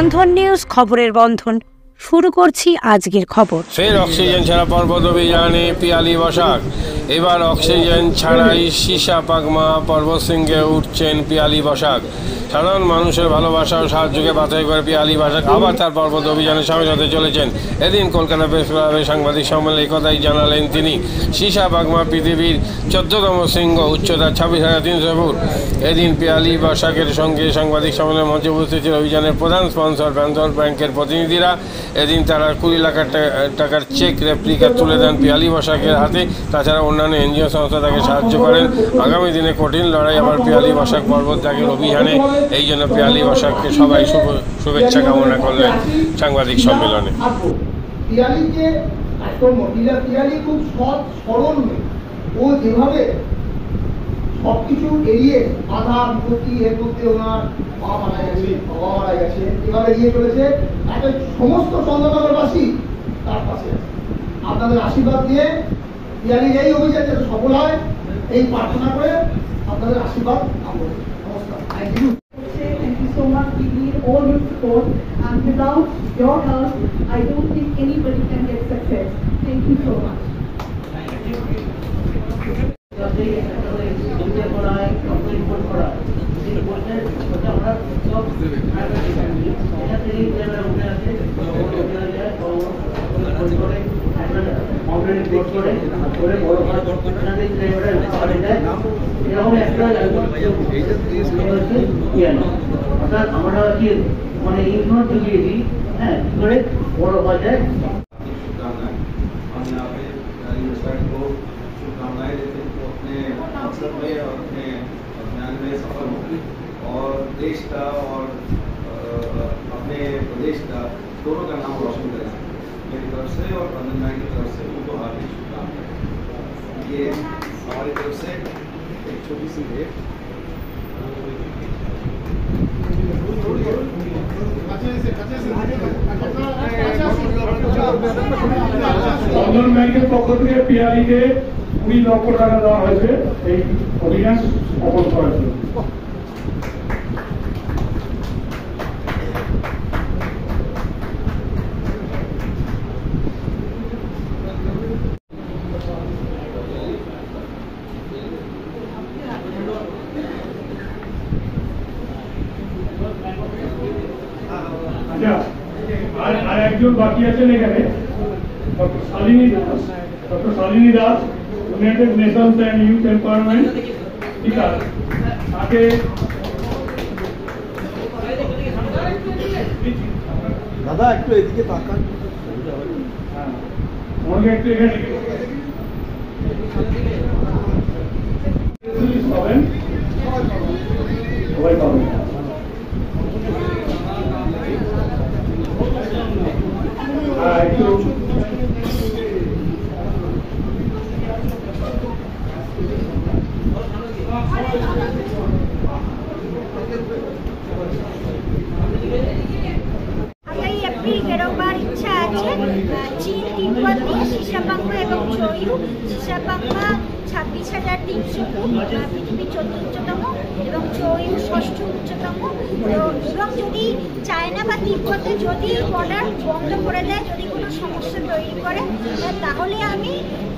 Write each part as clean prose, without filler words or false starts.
বন্ধন news, খবরের বন্ধন। শুরু করছি আজকের খবর। ফের অক্সিজেন ছাড়া পর্বত অভিযানে পিয়ালি বসাক। এবার অক্সিজেন ছাড়াই সীসা পাগমা পর্বতশৃঙ্গে উঠছেন পিয়ালি বসাক। সাধারণ মানুষের ভালোবাসা ও সাহায্যকে বাছাই করে পিয়ালি বসাক আবার তার পর্বত অভিযানে সামিল হতে চলেছেন। এদিন কলকাতা প্রেস ক্লাবে সাংবাদিক সম্মেলনে একথাই জানালেন তিনি। সীসা পাগমা পৃথিবীর 14তম শৃঙ্গ, উচ্চতা 26,300 ফুট। এদিন পিয়ালি বসাকের সঙ্গে সাংবাদিক সম্মেলনের মঞ্চে উপস্থিত ছিল অভিযানের প্রধান স্পন্সর ব্যাংক ব্যাংকের প্রতিনিধিরা। এদিন তারা 20 লাখ টাকার চেক রেপ্লিকা তুলে দেন পিয়ালি বসাকের হাতে। তাছাড়া অন্যান্য এনজিও সংস্থা তাকে সাহায্য করেন। আগামী দিনে কঠিন লড়াই আবার পিয়ালি বসাক পর্বত ত্যাগের অভিযানে। এই জন্য পিয়ালি বসাককে সবাই শুভেচ্ছা কামনা করলেন সাংবাদিক সম্মেলনে। পিয়ালি খুব সৎ সরল মেয়ে। ও যেভাবে সবকিছু এড়িয়ে বাধা বিপত্তি এর মধ্যে ওনার মা মারা গেছে, বাবা মারা গেছে, এভাবে এগিয়ে চলেছে। তাকে সমস্ত চন্দ্রনগরবাসী তার পাশে আছে। আপনাদের আশীর্বাদ দিয়ে পিয়ালির এই অভিযান যাতে সফল হয় এই প্রার্থনা করে আপনাদের আশীর্বাদ কামনা করি। নমস্কার। Thank you. Thank you so much. We need all your support, and without your help, I don't think anybody can get success. Thank you so much. আমরা কি মানে ইনফ্লুয়েন্স জুগিয়ে দিই, হ্যাঁ, কি করে বড় হওয়া যায়। शुभकामनाएं देते हैं तो अपने मकसद में और अपने अभियान में सफल हो और देश का और अपने प्रदेश का दोनों का नाम रोशन करें। मेरी तरफ से और बंधन बैंक की तरफ से उनको हार्दिक शुभकामनाएं। ये हमारी तरफ से एक छोटी सी भेंट। বন্ধন ব্যাংকের পক্ষ থেকে পিয়ালিকে 20 লক্ষ টাকা দেওয়া হয়েছে এই অভিযান সফল করার জন্য। আর একজন বাকি আছেন এখানে, doctor Shalini Das, United Nations and youth empowerment. ঠিক আছে, তাকে দাদা একটু এদিকে তাকান, আমাকে একটু এখানে পাবেন, সবাই পাবেন। একটু এপ্রিল বেরোবার ইচ্ছা আছে। চীন, তিব্বত দিয়ে সীসা পাগমা এবং চয়ু। সীসা পাগমা 26,300 ফুট, পৃথিবীর 14 উচ্চতম, এবং চয়ু 6ষ্ঠ উচ্চতম। এবং যদি চায়না বা তিব্বতে যদি বর্ডার বন্ধ করে দেয়, যদি কোনো সমস্যা তৈরি করে, তাহলে আমি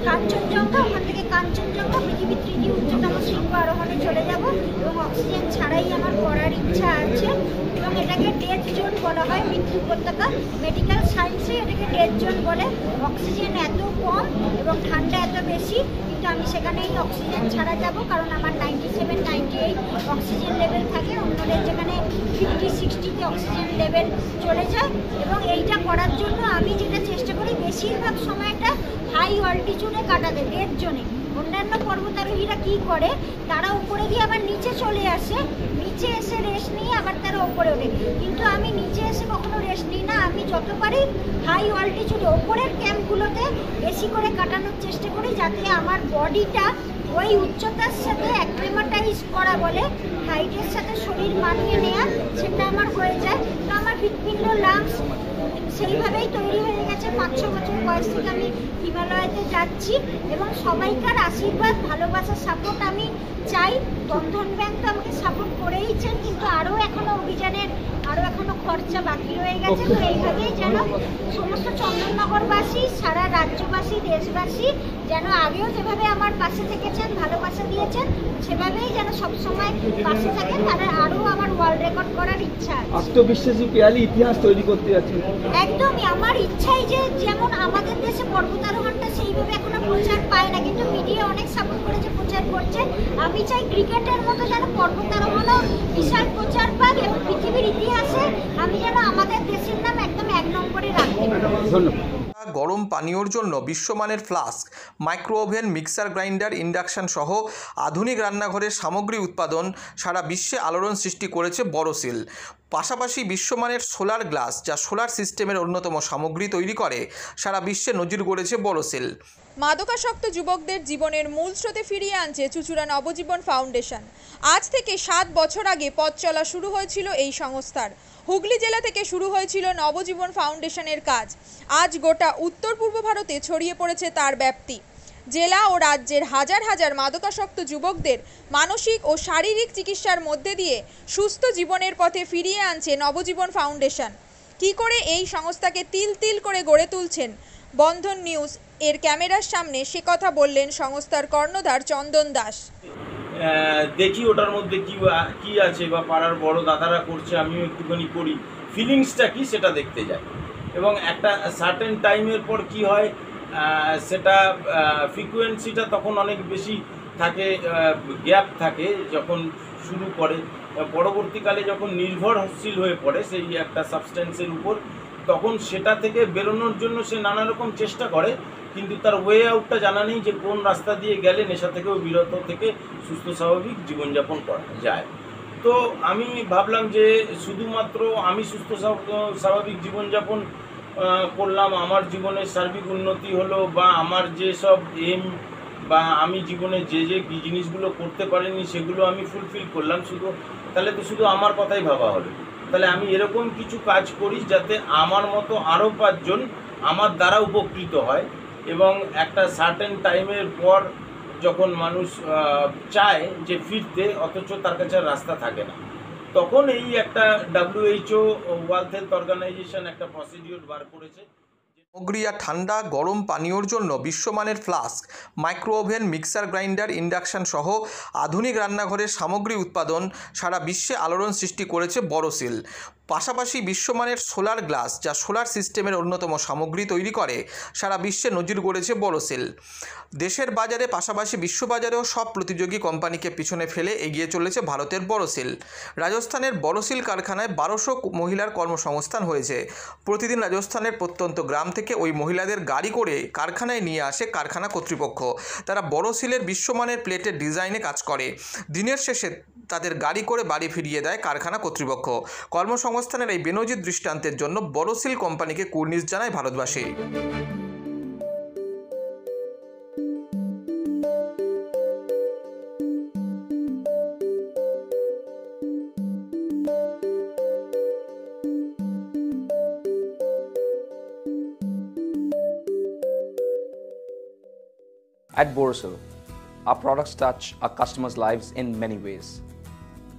কাঞ্চনজঙ্ঘা, ওখান থেকে কাঞ্চনজঙ্ঘা পৃথিবীর 3য় উচ্চতম শৃঙ্গ আরোহণে চলে যাব। এবং অক্সিজেন ছাড়াই আমার করার ইচ্ছা আছে। এবং এটাকে ডেথ জোন বলা হয়, মৃত্যু উপত্যকা। মেডিকেল সায়েন্সে এটাকে ডেথ জোন বলে। অক্সিজেন এত কম এবং ঠান্ডা এত বেশি, কিন্তু আমি সেখানেই অক্সিজেন ছাড়া যাব, কারণ আমার 97-98 অক্সিজেন লেভেল থাকে। অন্যদের যেখানে 50-60-তে অক্সিজেন লেভেল চলে যায়। এবং এইটা করার জন্য আমি যেটা চেষ্টা করি, বেশিরভাগ সময়টা হাই অল্টিটিউডে কাটাতে, ডেথ জোনে। অন্যান্য পর্বতারোহীরা কি করে, তারা উপরে দিয়ে আবার নিচে চলে আসে, নিচে এসে রেস্ট নিয়ে আবার তারা উপরে ওঠে। কিন্তু আমি নিচে এসে কখনো রেস্ট নিই না। আমি যত পারি হাই অল্টিটিউডে ওপরের ক্যাম্পগুলোতে বেশি করে কাটানোর চেষ্টা করি, যাতে আমার বডিটা ওই উচ্চতার সাথে অ্যাক্লিমাটাইজ করা বলে, হাইটের সাথে শরীর মানিয়ে নেওয়া, সেটা আমার হয়ে যায়। তো আমার হৃৎপিণ্ড, লাংস সেইভাবেই তৈরি হয়ে গেছে। 5-6 বছর বয়স থেকে আমি হিমালয়তে যাচ্ছি এবং সবাইকার আশীর্বাদ, ভালোবাসা, সাপোর্ট আমি চাই। বন্ধন ব্যাংক তো আমাকে সাপোর্ট করেইছেন, কিন্তু আরও এখনো অভিযানের আরও এখনো খরচা বাকি রয়ে গেছে। তো এইভাবেই যেন সমস্ত চন্দননগরবাসী, সারা রাজ্যবাসী, দেশবাসী যেন আগেও যেভাবে আমার পাশে থেকেছেন, ভালোবাসা দিয়েছেন, সেভাবেই যেন সবসময় পাশে থাকেন। তারা আরও আমার ওয়ার্ল্ড রেকর্ড করার ইচ্ছা আছে। আত্মবিশ্বাসী পিয়ালি ইতিহাস তৈরি করতে যাচ্ছেন। একদমই আমার ইচ্ছাই যে যেমন আমাদের দেশে পর্বতারোহণটা সেইভাবে এখনো প্রচার পায় না, কিন্তু মিডিয়া অনেক সাপোর্ট করেছে, প্রচার করছে। আমি চাই ক্রিকেটের মতো যেন পর্বতারোহণও বিশাল প্রচার পাক এবং পৃথিবীর ইতিহাসে আমি যেন আমাদের দেশের নাম একদম 1 নম্বরে রাখতে পারি। ধন্যবাদ। গরম পানীয়র জন্য বিশ্বমানের flask, micro oven, mixer grinder, induction সহ আধুনিক রান্নাঘরের সামগ্রী উৎপাদন সারা বিশ্বে আলোড়ন সৃষ্টি করেছে বড়সিল। পাশাপাশি বিশ্বমানের সোলার গ্লাস, যা সোলার সিস্টেমের অন্যতম সামগ্রী তৈরি করে, সারা বিশ্বে নজির গড়েছে বড়সিল। মাদকাসক্ত যুবকদের জীবনের মূল স্রোতে ফিরিয়ে আনছে চুঁচুড়া নবজীবন ফাউন্ডেশন। আজ থেকে 7 বছর আগে পথ চলা শুরু হয়েছিল এই সংস্থার। হুগলি জেলা থেকে শুরু হয়েছিল নবজীবন ফাউন্ডেশনের কাজ। আজ গোটা উত্তর পূর্ব ভারতে ছড়িয়ে পড়েছে তার ব্যাপ্তি। জেলা ও রাজ্যের হাজার হাজার মাদকাসক্ত যুবকদের মানসিক ও শারীরিক চিকিৎসার মধ্যে দিয়ে সুস্থ জীবনের পথে ফিরিয়ে আনছে নবজীবন ফাউন্ডেশন। কী করে এই সংস্থাকে তিল তিল করে গড়ে তুলছেন বন্ধন নিউজ এর ক্যামেরার সামনে, সে কথা বললেন সংস্থার কর্ণধার চন্দন দাস। দেখি ওটার মধ্যে কি আছে, বা পাড়ার বড় দাদারা করছে, আমিও একটুখানি করি, ফিলিংসটা কি সেটা দেখতে যাই। এবং একটা সার্টেন টাইমের পর কি হয়, সেটা ফ্রিকোয়েন্সিটা তখন অনেক বেশি থাকে, গ্যাপ থাকে যখন শুরু করে। পরবর্তীকালে যখন নির্ভরশীল হয়ে পড়ে সেই একটা সাবস্টেন্সের উপর, তখন সেটা থেকে বেরোনোর জন্য সে নানা রকম চেষ্টা করে, কিন্তু তার ওয়ে আউটটা জানা নেই যে কোন রাস্তা দিয়ে গেলে নেশা থেকেও বিরত থেকে সুস্থ স্বাভাবিক জীবনযাপন করা যায়। তো আমি ভাবলাম যে শুধুমাত্র আমি সুস্থ স্বাভাবিক জীবনযাপন করলাম, আমার জীবনের সার্বিক উন্নতি হলো, বা আমার যেসব এম বা আমি জীবনে যে জিনিসগুলো করতে পারিনি সেগুলো আমি ফুলফিল করলাম, তাহলে তো শুধু আমার কথাই ভাবা হলো। তাহলে আমি এরকম কিছু কাজ করি যাতে আমার মতো আরও 5 জন আমার দ্বারা উপকৃত হয়। এবং একটা সার্টেন টাইমের পর যখন মানুষ চায় যে ফিরতে, অথচ তার কাছে রাস্তা থাকে না, তখন এই একটা WHO ওয়ার্ল্ড হেলথ অর্গানাইজেশন একটা প্রসিডিওর বার করেছে। সামগ্রী আর ঠান্ডা গরম পানীয়র জন্য বিশ্বমানের flask, micro oven, mixer grinder, induction সহ আধুনিক রান্নাঘরের সামগ্রী উৎপাদন সারা বিশ্বে আলোড়ন সৃষ্টি করেছে বড়সিল। পাশাপাশি বিশ্বমানের সোলার গ্লাস, যা সোলার সিস্টেমের অন্যতম সামগ্রী তৈরি করে, সারা বিশ্বে নজির গড়েছে বড়সিল। দেশের বাজারে পাশাপাশি বিশ্ববাজারেও সব প্রতিযোগী কোম্পানিকে পিছনে ফেলে এগিয়ে চলেছে ভারতের বড়সিল। রাজস্থানের বড়সিল কারখানায় 1200 মহিলার কর্মসংস্থান হয়েছে। প্রতিদিন রাজস্থানের প্রত্যন্ত গ্রাম থেকে ওই মহিলাদের গাড়ি করে কারখানায় নিয়ে আসে কারখানা কর্তৃপক্ষ। তারা বড়সিলের বিশ্বমানের প্লেটের ডিজাইনে কাজ করে। দিনের শেষে তাদের গাড়ি করে বাড়ি ফিরিয়ে দেয় কারখানা কর্তৃপক্ষ। কর্মসংস্থানের এই বেনজির দৃষ্টান্তের জন্য বড়সিল কোম্পানিকে কুর্নিশ জানায় ভারতবাসী। At Borosil, our products touch our customers' lives in many ways.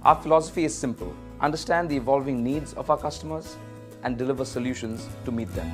Our philosophy is simple: understand the evolving needs of our customers and deliver solutions to meet them.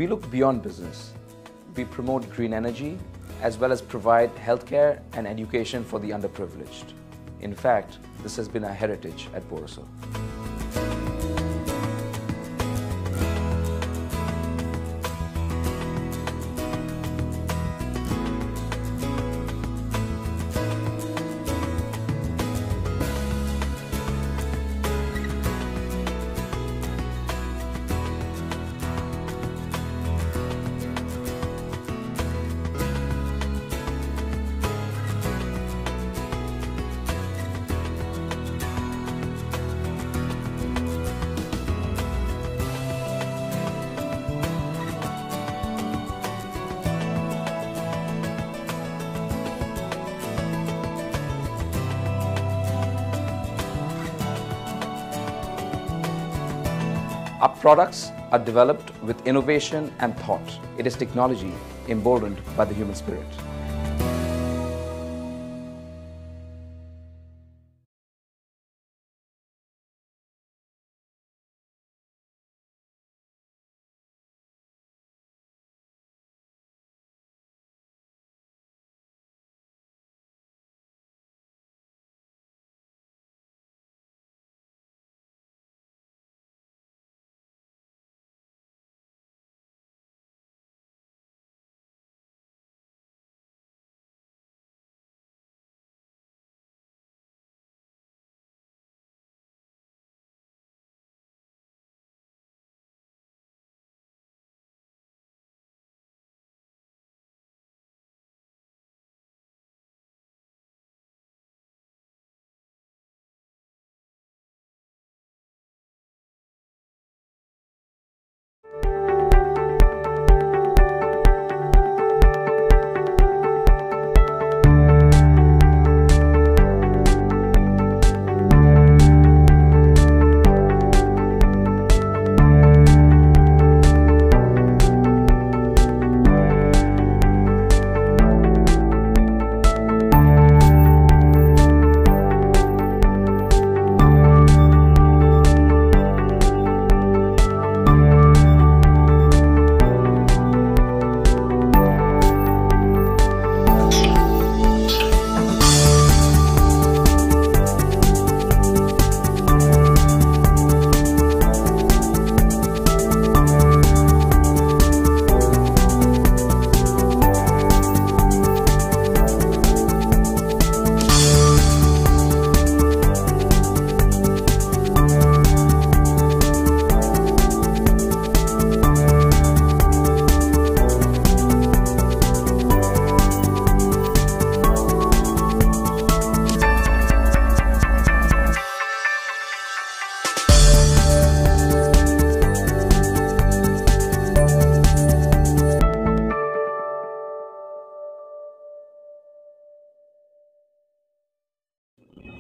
We look beyond business. We promote green energy as well as provide healthcare and education for the underprivileged. In fact, this has been our heritage at Borosil. Our products are developed with innovation and thought. It is technology emboldened by the human spirit.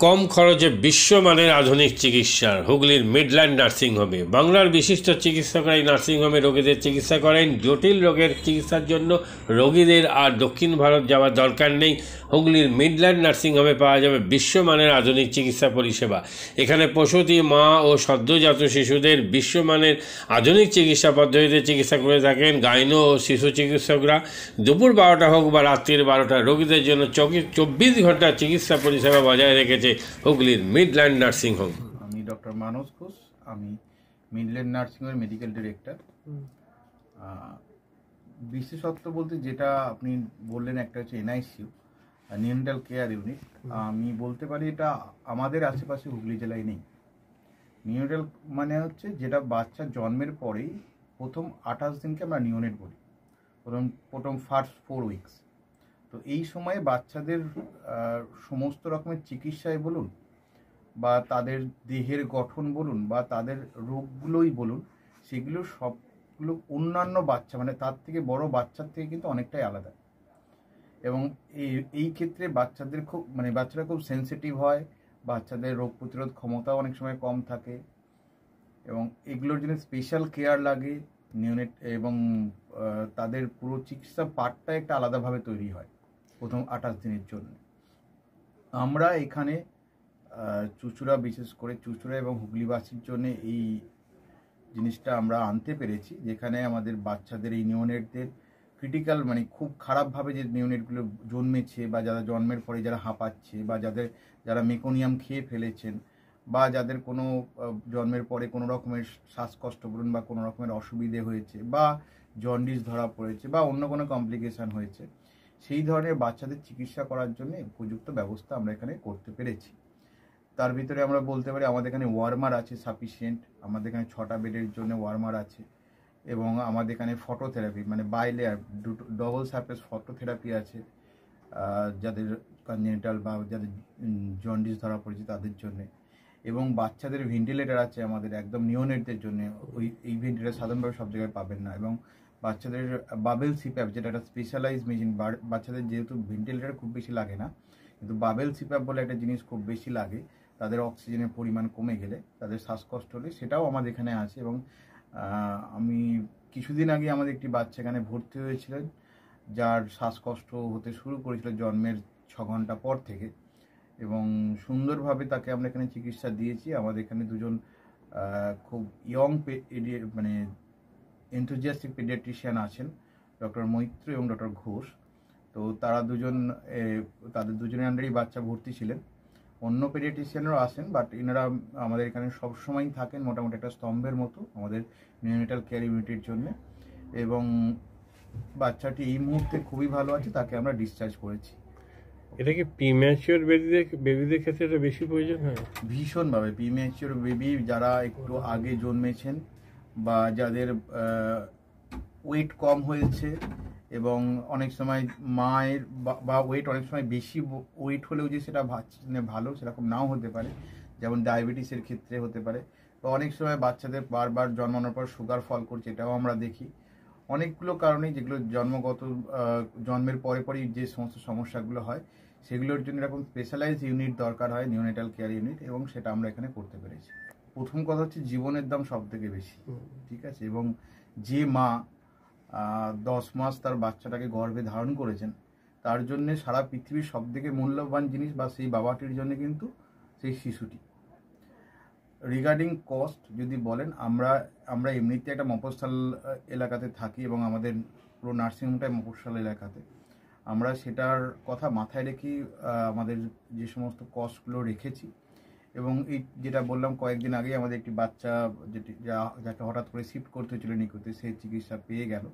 কম খরচে বিশ্বমানের আধুনিক চিকিৎসার হুগলির Midland নার্সিংহোমে বাংলার বিশিষ্ট চিকিৎসকরা এই নার্সিংহোমে রোগীদের চিকিৎসা করেন। জটিল রোগের চিকিৎসার জন্য রোগীদের আর দক্ষিণ ভারত যাওয়ার দরকার নেই। হুগলির মিডল্যান্ড নার্সিংহোমে পাওয়া যাবে বিশ্বমানের আধুনিক চিকিৎসা পরিষেবা। এখানে প্রসূতি মা ও সদ্যজাত শিশুদের বিশ্বমানের আধুনিক চিকিৎসা পদ্ধতিতে চিকিৎসা করে থাকেন গাইনো ও শিশু চিকিৎসকরা। দুপুর 12টা হোক বা রাত্রির 12টা, রোগীদের জন্য 24 ঘন্টা চিকিৎসা পরিষেবা বজায় রেখেছে হুগলির মিডল্যান্ড নার্সিংহোম। আমি ডক্টর মানস ঘোষ, আমি মিডল্যান্ড নার্সিংহোমের মেডিকেল ডিরেক্টর। বিশেষত্ব বলতে যেটা আপনি বললেন, একটা হচ্ছে এনআইসিইউ, নিউনেটাল কেয়ার ইউনিট। আমি বলতে পারি এটা আমাদের আশেপাশে হুগলি জেলায় নেই। নিউনেটাল মানে হচ্ছে যেটা বাচ্চা জন্মের পরেই প্রথম 28 দিনকে আমরা নিউনেট বলি, প্রথম ফার্স্ট 4 উইকস। তো এই সময়ে বাচ্চাদের সমস্ত রকমের চিকিৎসায় বলুন বা তাদের দেহের গঠন বলুন বা তাদের রোগগুলোই বলুন, সেগুলো সবগুলো অন্যান্য বাচ্চা মানে তার থেকে বড় বাচ্চার থেকে কিন্তু অনেকটাই আলাদা। এবং এই ক্ষেত্রে বাচ্চাদের বাচ্চারা খুব সেন্সিটিভ হয়, বাচ্চাদের রোগ প্রতিরোধ ক্ষমতাও অনেক সময় কম থাকে এবং এগুলোর জন্য স্পেশাল কেয়ার লাগে নিউনেট, এবং তাদের পুরো চিকিৎসা পার্টটা একটা আলাদাভাবে তৈরি হয় প্রথম 28 দিনের জন্য। আমরা এখানে চুঁচুড়া, বিশেষ করে চুঁচুড়া এবং হুগলিবাসীর জন্য এই জিনিসটা আমরা আনতে পেরেছি, যেখানে আমাদের বাচ্চাদের এই নিওনেটদের ক্রিটিক্যাল মানে খুব খারাপভাবে যে নিওনেটগুলো জন্মেছে বা যারা জন্মের পরে যারা হাঁপাচ্ছে বা যারা মেকোনিয়াম খেয়ে ফেলেছেন বা যাদের কোনো জন্মের পরে কোনো রকমের শ্বাসকষ্ট বলুন বা কোনো রকমের অসুবিধে হয়েছে বা জন্ডিস ধরা পড়েছে বা অন্য কোনো কমপ্লিকেশান হয়েছে, সেই ধরনের বাচ্চাদের চিকিৎসা করার জন্য উপযুক্ত ব্যবস্থা আমরা এখানে করতে পেরেছি। তার ভিতরে আমরা বলতে পারি আমাদের এখানে ওয়ার্মার আছে সাফিসিয়েন্ট, আমাদের এখানে 6টা বেডের জন্য ওয়ার্মার আছে এবং আমাদের এখানে ফটোথেরাপি মানে বাইলেয়ার ডবল সারফেস ফটোথেরাপি আছে যাদের কনজেনিটাল বা যাদের জন্ডিস ধরা পড়েছে তাদের জন্যে, এবং বাচ্চাদের ভেন্টিলেটার আছে আমাদের একদম নিওনেটদের জন্য। এই ভেন্টিলেটার সাধারণভাবে সব জায়গায় পাবেন না, এবং বাচ্চাদের বাবেল সিপ্যাপ যেটা একটা স্পেশালাইজ মেশিন, বাচ্চাদের যেহেতু ভেন্টিলেটার খুব বেশি লাগে না কিন্তু বাবেল সিপ্যাপ বলে একটা জিনিস খুব বেশি লাগে, তাদের অক্সিজেনের পরিমাণ কমে গেলে তাদের শ্বাসকষ্ট হলে, সেটাও আমাদের এখানে আছে। এবং আমি কিছুদিন আগে আমাদের একটি বাচ্চা এখানে ভর্তি হয়েছিলেন যার শ্বাসকষ্ট হতে শুরু করেছিল জন্মের 6 ঘন্টা পর থেকে, এবং সুন্দরভাবে তাকে আমরা এখানে চিকিৎসা দিয়েছি। আমাদের এখানে দুজন খুব ইয়ং মানে এনথুজিয়াস্টিক পেডিয়াট্রিশিয়ান আছেন, ডক্টর মৈত্র এবং ডক্টর ঘোষ। তো তারা তাদের দুজনের আন্ডারেই বাচ্চা ভর্তি ছিলেন। অন্য পেডিয়াট্রিশিয়ানরাও আসেন, বাট এনারা আমাদের এখানে সবসময়ই থাকেন মোটামুটি একটা স্তম্ভের মতো আমাদের নিওনেটাল কেয়ার ইউনিটের জন্য, এবং বাচ্চাটি এই মুহূর্তে খুবই ভালো আছে, তাকে আমরা ডিসচার্জ করেছি। এটা কি প্রিম্যাচিওর বেবিদের ক্ষেত্রে এটা বেশি প্রয়োজন হয়? ভীষণভাবে প্রিম্যাচিওর বেবি যারা একটু আগে জন্মেছেন বা যাদের ওয়েট কম হয়েছে, এবং অনেক সময় মায়ের বা ওয়েট অনেক সময় বেশি ওয়েট হলেও যে সেটা ভালো সেরকম নাও হতে পারে, যেমন ডায়াবেটিসের ক্ষেত্রে হতে পারে, বা অনেক সময় বাচ্চাদের বারবার জন্মানোর পর সুগার ফল করছে, এটাও আমরা দেখি। অনেকগুলো কারণেই যেগুলো জন্মের পরে পরেই যে সমস্ত সমস্যাগুলো হয় সেগুলোর জন্য এরকম স্পেশালাইজ ইউনিট দরকার হয়, নিওনেটাল কেয়ার ইউনিট, এবং সেটা আমরা এখানে করতে পেরেছি। প্রথম কথা হচ্ছে জীবনের দাম সব থেকে বেশি, ঠিক আছে, এবং যে মা 10 মাস তার বাচ্চাটাকে গর্ভে ধারণ করেছেন তার জন্য সারা পৃথিবীর সব থেকে মূল্যবান জিনিস বা সেই বাবাটির জন্য কিন্তু সেই শিশুটি। রিগার্ডিং কস্ট যদি বলেন, আমরা এমনিতে একটা মফস্বল এলাকাতে থাকি এবং আমাদের পুরো নার্সিংহোমটাই মফস্বল এলাকাতে, আমরা সেটার কথা মাথায় রেখে আমাদের যে সমস্ত কস্টগুলো রেখেছি। এবং এই যেটা বললাম কয়েকদিন আগে আমাদের একটি বাচ্চা যাকে হঠাৎ করে শিফট করতে হয়েছিল নিকটে, সেই চিকিৎসা পেয়ে গেল।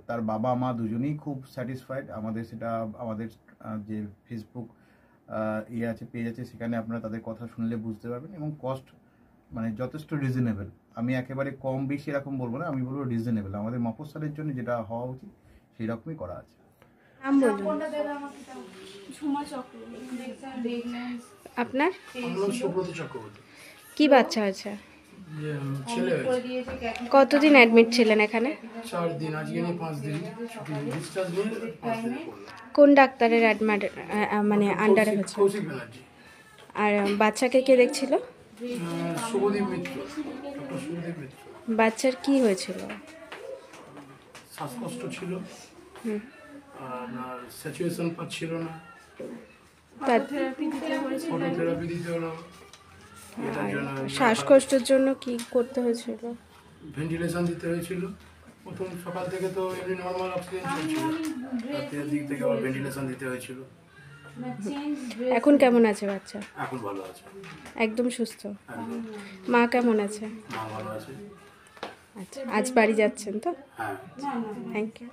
তার বাবা মা দুজনেই খুব স্যাটিসফাইড। আমাদের যে ফেসবুক পেজ আছে সেখানে আপনারা তাদের কথা শুনলে বুঝতে পারবেন, এবং কস্ট মানে যথেষ্ট রিজনেবল। আমি একেবারে কম বেশি এরকম বলবো না, আমি বলবো রিজনেবল। আমাদের মফস্বলের জন্য যেটা হওয়া উচিত সেই রকমই করা আছে। আপনার কি বাচ্চা আছে? কতদিন অ্যাডমিট ছিলেন এখানে? 4 দিন, আজকে নিয়ে 5 দিন। কোন ডাক্তারের মানে আন্ডারে হচ্ছে? আর বাচ্চাকে কে দেখছিল? শুভদীপ মিত্র, ডক্টর শুভদীপ মিত্র। বাচ্চার কি হয়েছিল? শ্বাসকষ্ট ছিল, আর স্যাচুরেশন পাচ্ছিল না, ফটোথেরাপি দিতে হলো। শ্বাসকষ্টের জন্য কি করতে হয়েছিল? ভেন্টিলেশন দিতে হয়েছিল। প্রথম সকাল থেকে তো এমনি নর্মাল অক্সিজেন চলছিল, রাতের দিক থেকে আবার ভেন্টিলেশন দিতে হয়েছিল। এখন কেমন আছে বাচ্চা? এখন ভালো আছে, একদম সুস্থ। মা কেমন আছে? মা ভালো আছে। আচ্ছা, আজ বাড়ি যাচ্ছেন তো? হ্যাঁ, থ্যাংক ইউ।